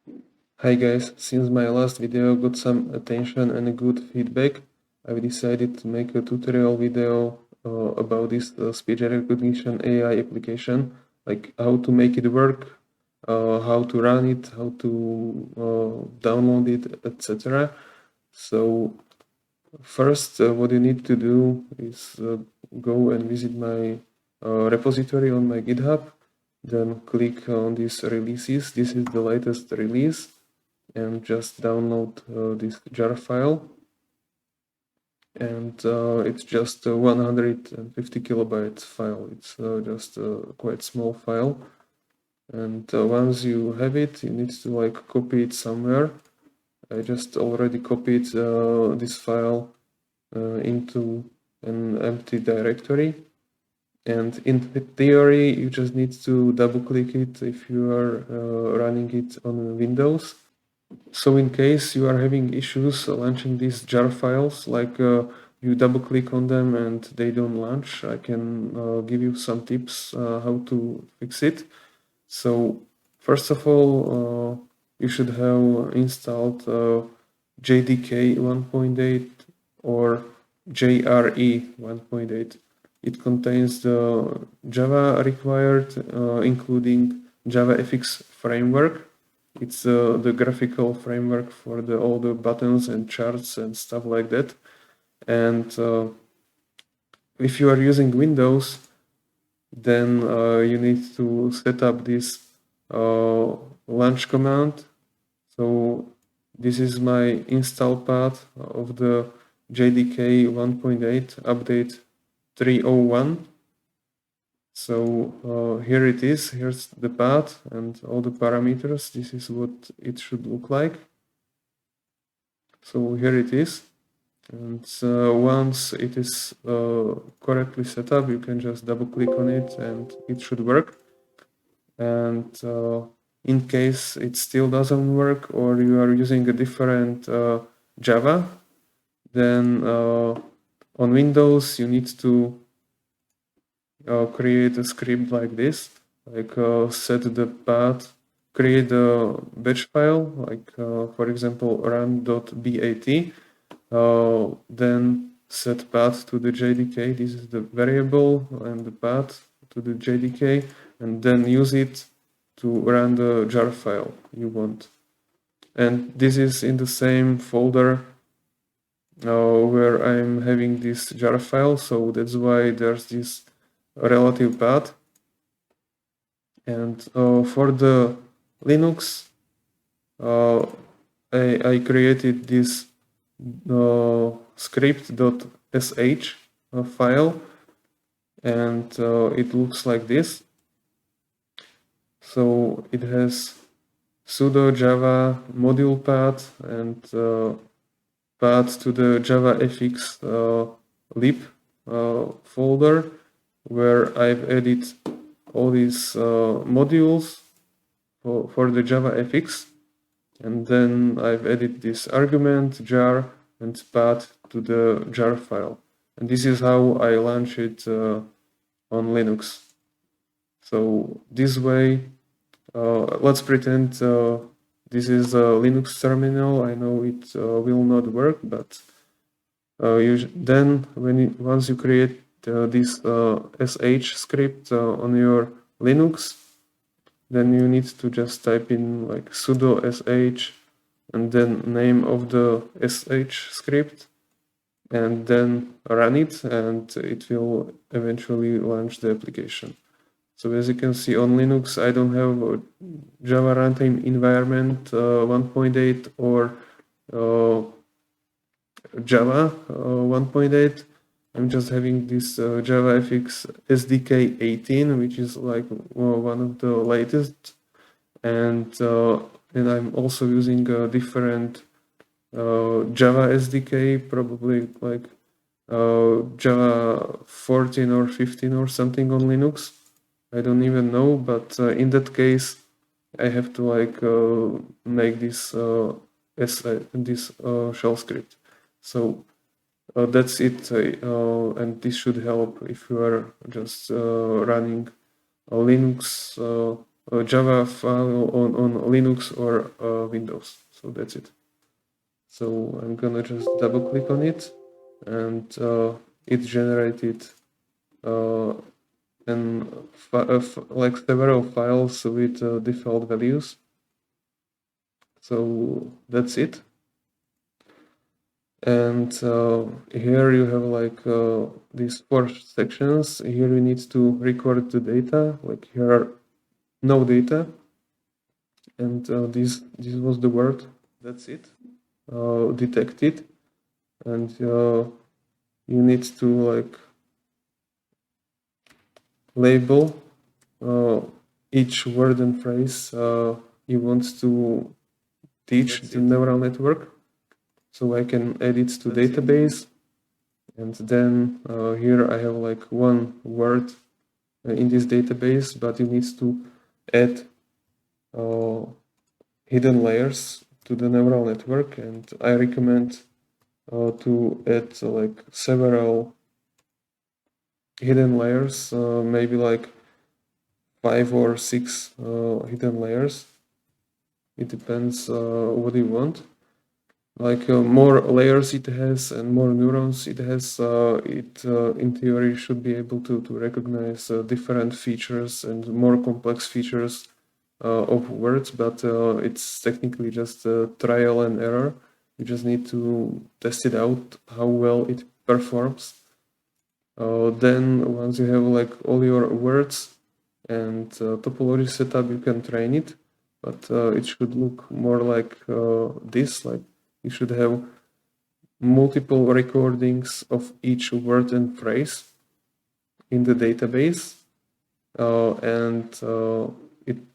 Hi guys, since my last video got some attention and a good feedback, I've decided to make a tutorial video about this speech recognition AI application, like how to make it work, how to run it, how to download it, etc. So first, what you need to do is go and visit my repository on my GitHub, then click on these releases. This is the latest release, and just download this jar file, and it's just a 150 kilobyte file. It's just a quite small file, and once you have it, you need to like copy it somewhere. I just already copied this file into an empty directory, and in theory you just need to double click it if you are running it on Windows. So in case you are having issues launching these jar files, like you double click on them and they don't launch, I can give you some tips how to fix it. So first of all, you should have installed JDK 1.8 or JRE 1.8. It contains the Java required, including JavaFX framework. It's the graphical framework for all the buttons and charts and stuff like that. And if you are using Windows, then you need to set up this launch command. So this is my install path of the JDK 1.8 update 301. So here it is, here's the path and all the parameters. This is what it should look like. So here it is. And once it is correctly set up, you can just double click on it and it should work. And in case it still doesn't work, or you are using a different Java, then on Windows you need to create a script like this, like set the path, create a batch file, like for example run.bat, then set path to the JDK. This is the variable and the path to the JDK, and then use it to run the jar file you want. And this is in the same folder where I'm having this jar file, so that's why there's this relative path. And for the Linux, I created this script.sh file, and it looks like this. So it has sudo java module path and path to the JavaFX lib folder, where I've added all these modules for the JavaFX, and then I've added this argument jar and path to the jar file, and this is how I launch it on Linux. So this way, let's pretend this is a Linux terminal. I know it will not work, but then once you create this sh script on your Linux, then you need to just type in like sudo sh and then name of the sh script, and then run it, and it will eventually launch the application. So as you can see, on Linux, I don't have a Java runtime environment 1.8 or Java 1.8. I'm just having this JavaFX SDK 18, which is like one of the latest, and I'm also using a different Java SDK, probably like Java 14 or 15 or something on Linux. I don't even know, but in that case, I have to like make this shell script. So that's it, and this should help if you are just running a Linux Java file on Linux or Windows. So that's it. So I'm gonna just double click on it, and it generated like several files with default values. So that's it. And here you have like these 4 sections. Here you need to record the data. Like here are no data, and this was the word. That's it. Detected, and you need to like label each word and phrase you want to teach the neural network. So I can add it to database, and then here I have like one word in this database, but you need to add hidden layers to the neural network, and I recommend to add like several hidden layers, maybe like 5 or 6 hidden layers. It depends what you want. Like more layers it has and more neurons it has, it in theory should be able to recognize different features and more complex features of words, but it's technically just trial and error. You just need to test it out how well it performs. Then once you have like all your words and topology setup, you can train it, but it should look more like this. Like you should have multiple recordings of each word and phrase in the database, and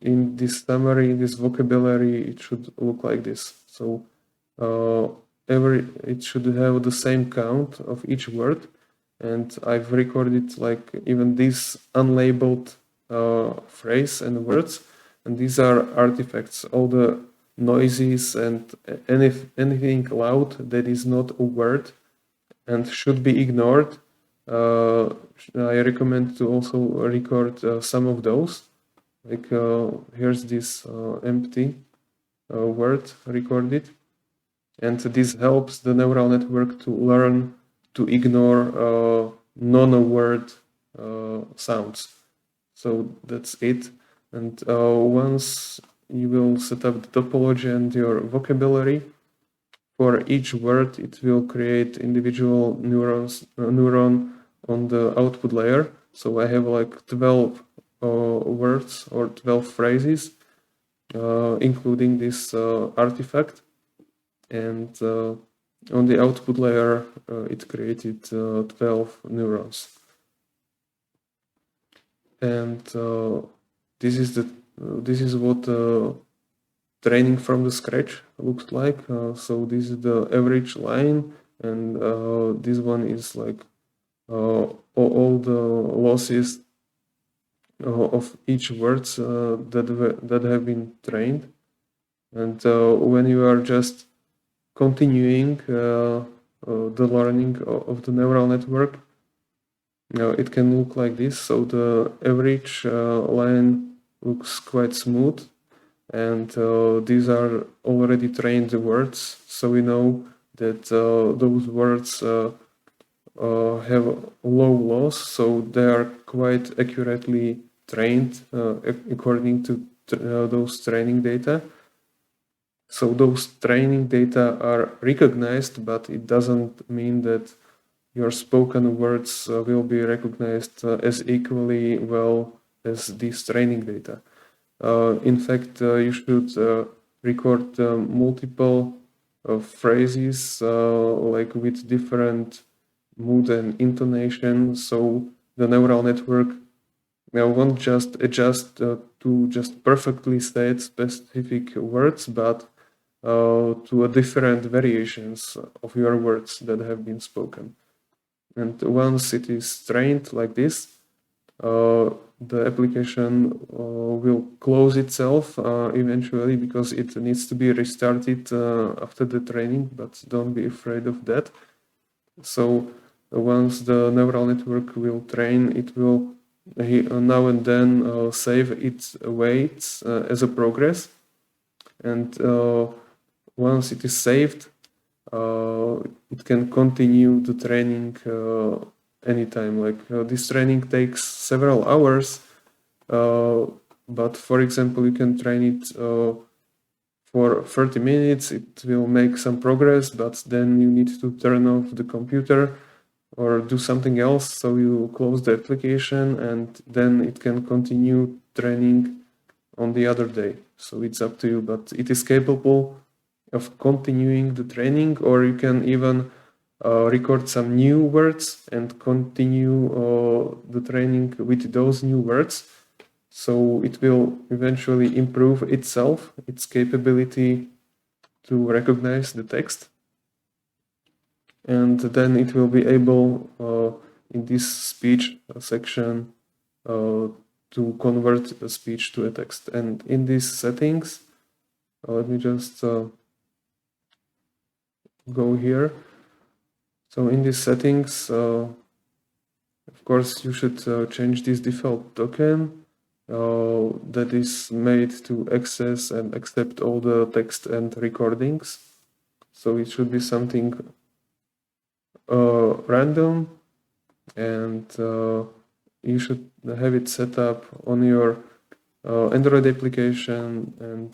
in this summary, in this vocabulary, it should look like this. So it should have the same count of each word, and I've recorded like even this unlabeled phrase and words, and these are artifacts. All the noises and anything loud that is not a word and should be ignored. I recommend to also record some of those. Like here's this empty word recorded, and this helps the neural network to learn to ignore non-word sounds. So that's it. And once you will set up the topology and your vocabulary, for each word it will create individual neuron on the output layer. So I have like 12 words or 12 phrases, including this artifact. And on the output layer, it created 12 neurons. And this is what training from the scratch looks like. So this is the average line, and this one is like all the losses of each words that have been trained. And when you are just continuing the learning of the neural network, it can look like this. So the average line looks quite smooth, and these are already trained words, so we know that those words have low loss, so they are quite accurately trained according to those training data. So those training data are recognized, but it doesn't mean that your spoken words will be recognized as equally well as these training data. In fact, you should record multiple phrases like with different mood and intonation, so the neural network won't just adjust to just perfectly said specific words, but to a different variations of your words that have been spoken. And once it is trained like this, the application will close itself eventually, because it needs to be restarted after the training, but don't be afraid of that. So once the neural network will train, it will now and then save its weights as a progress, and once it is saved, it can continue the training anytime. Like this training takes several hours, but for example, you can train it for 30 minutes. It will make some progress, but then you need to turn off the computer or do something else, so you close the application, and then it can continue training on the other day. So it's up to you, but it is capable of continuing the training, or you can even record some new words and continue the training with those new words. So it will eventually improve itself, its capability to recognize the text. And then it will be able in this speech section to convert the speech to a text. And in these settings, let me just go here. So in these settings, of course, you should change this default token that is made to access and accept all the text and recordings. So it should be something random, and you should have it set up on your Android application and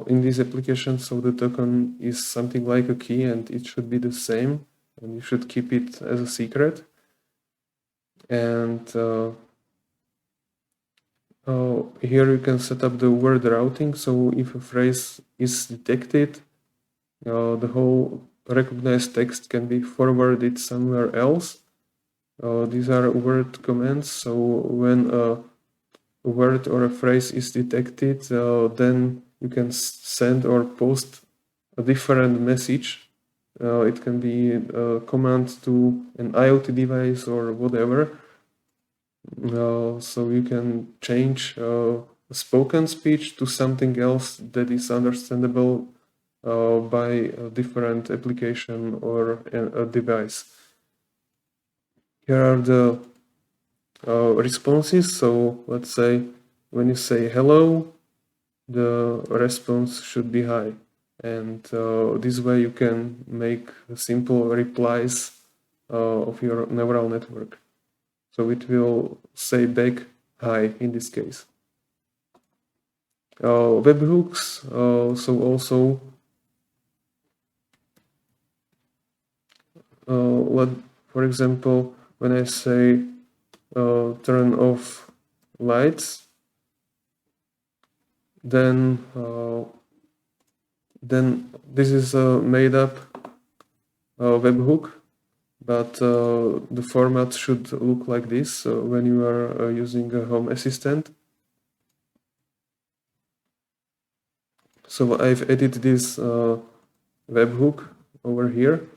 in this application, so the token is something like a key, and it should be the same, and you should keep it as a secret. And here you can set up the word routing, so if a phrase is detected, the whole recognized text can be forwarded somewhere else. These are word commands, so when a word or a phrase is detected, then you can send or post a different message. It can be a command to an IoT device or whatever. So you can change spoken speech to something else that is understandable by a different application or a device. Here are the responses. So let's say when you say hello, the response should be hi, and this way you can make simple replies of your neural network. So it will say back hi in this case. Webhooks, so also for example, when I say turn off lights, then this is a made up webhook, but the format should look like this when you are using a Home Assistant. So I've added this webhook over here.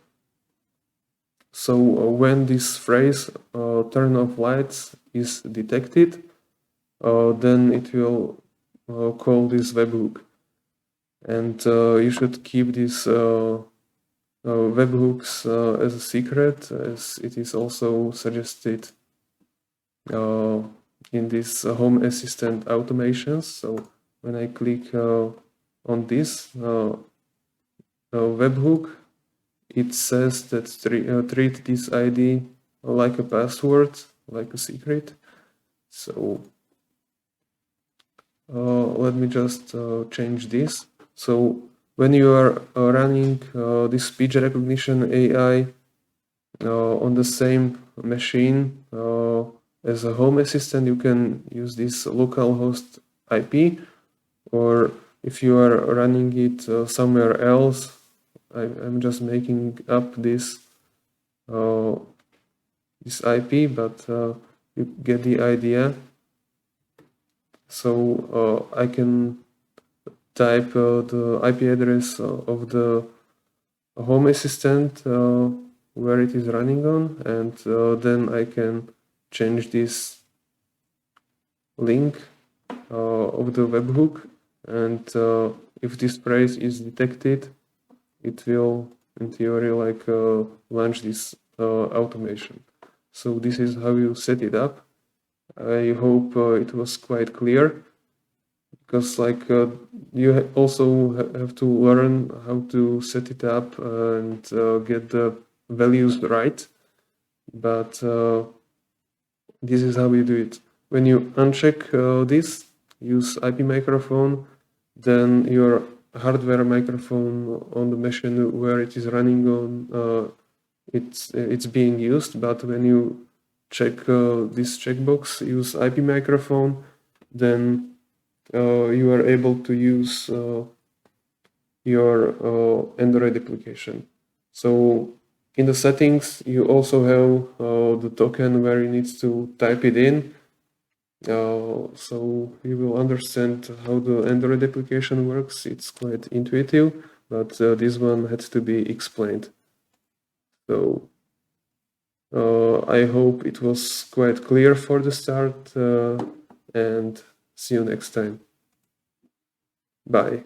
So when this phrase turn off lights is detected, then it will call this webhook. And you should keep these webhooks as a secret, as it is also suggested in this Home Assistant automations. So when I click on this webhook, it says that treat this ID like a password, like a secret. So let me just change this. So when you are running this speech recognition AI on the same machine as a Home Assistant, you can use this localhost IP, or if you are running it somewhere else, I'm just making up this IP, but you get the idea. So I can type the IP address of the Home Assistant where it is running on, and then I can change this link of the webhook, and if this phrase is detected, it will, in theory, launch this automation. So this is how you set it up. I hope it was quite clear, because you also have to learn how to set it up and get the values right. But this is how you do it. When you uncheck this, use IP microphone, then your hardware microphone on the machine where it is running on, it's being used. But when you check this checkbox, use IP microphone, then you are able to use your Android application. So in the settings, you also have the token where you need to type it in. So you will understand how the Android application works. It's quite intuitive, but this one had to be explained. So I hope it was quite clear for the start, and see you next time. Bye.